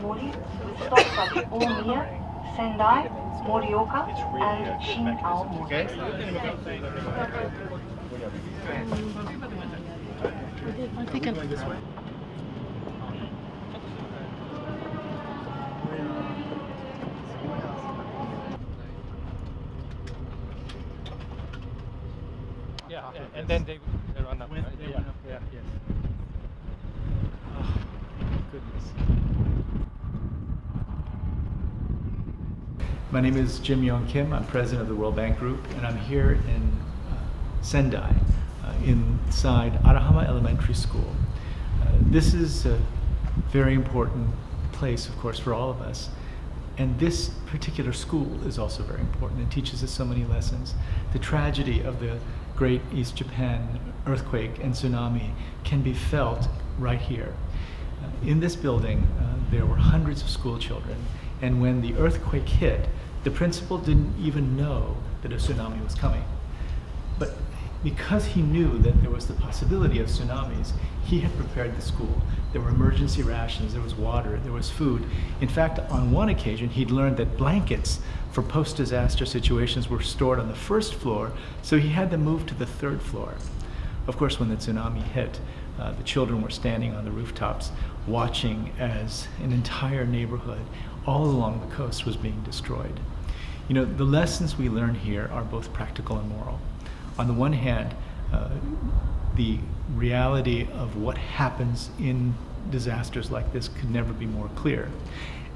Mori with stops at Omiya, Sendai, Morioka, and Shin-Aomori. I think I'm this way. Yeah, and then they run up. Right? They run up there. Yes. Oh, goodness. My name is Yong Kim. I'm president of the World Bank Group, and I'm here in Sendai, inside Arahama Elementary School. This is a very important place, of course, for all of us. And this particular school is also very important. It teaches us so many lessons. The tragedy of the Great East Japan earthquake and tsunami can be felt right here. In this building, there were hundreds of school children, and when the earthquake hit, the principal didn't even know that a tsunami was coming. But because he knew that there was the possibility of tsunamis, he had prepared the school. There were emergency rations, there was water, there was food. In fact, on one occasion, he'd learned that blankets for post-disaster situations were stored on the first floor, so he had them moved to the third floor. Of course, when the tsunami hit, the children were standing on the rooftops watching as an entire neighborhood all along the coast was being destroyed. You know, the lessons we learn here are both practical and moral. On the one hand, the reality of what happens in disasters like this could never be more clear.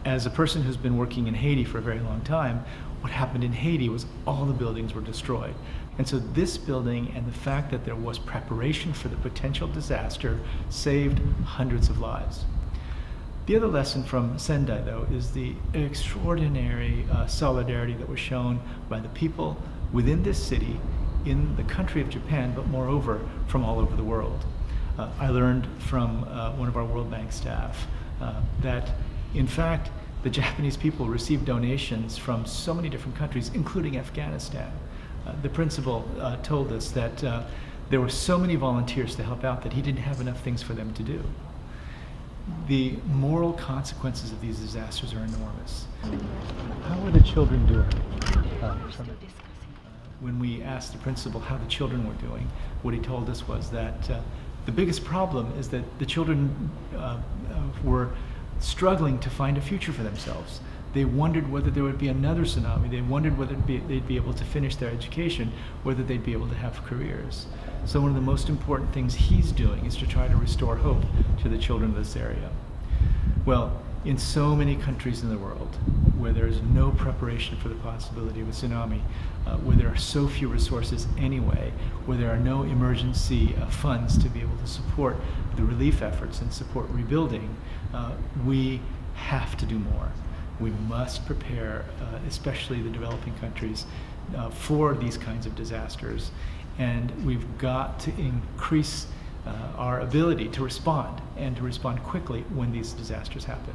As a person who's been working in Haiti for a very long time, what happened in Haiti was all the buildings were destroyed. And so this building and the fact that there was preparation for the potential disaster saved hundreds of lives. The other lesson from Sendai, though, is the extraordinary solidarity that was shown by the people within this city, in the country of Japan, but moreover from all over the world. I learned from one of our World Bank staff that in fact the Japanese people received donations from so many different countries, including Afghanistan. The principal told us that there were so many volunteers to help out that he didn't have enough things for them to do. The moral consequences of these disasters are enormous. How are the children doing? When we asked the principal how the children were doing, what he told us was that the biggest problem is that the children were struggling to find a future for themselves. They wondered whether there would be another tsunami. They wondered whether they'd be able to finish their education, whether they'd be able to have careers. So one of the most important things he's doing is to try to restore hope to the children of this area. Well, in so many countries in the world where there is no preparation for the possibility of a tsunami, where there are so few resources anyway, where there are no emergency funds to be able to support the relief efforts and support rebuilding, we have to do more. We must prepare, especially the developing countries, for these kinds of disasters. And we've got to increase our ability to respond, and to respond quickly when these disasters happen.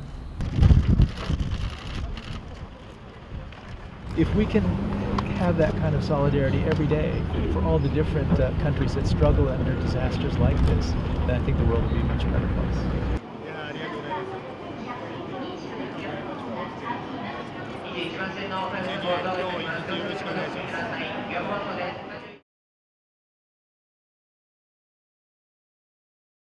If we can have that kind of solidarity every day for all the different countries that struggle under disasters like this, then I think the world will be a much better place.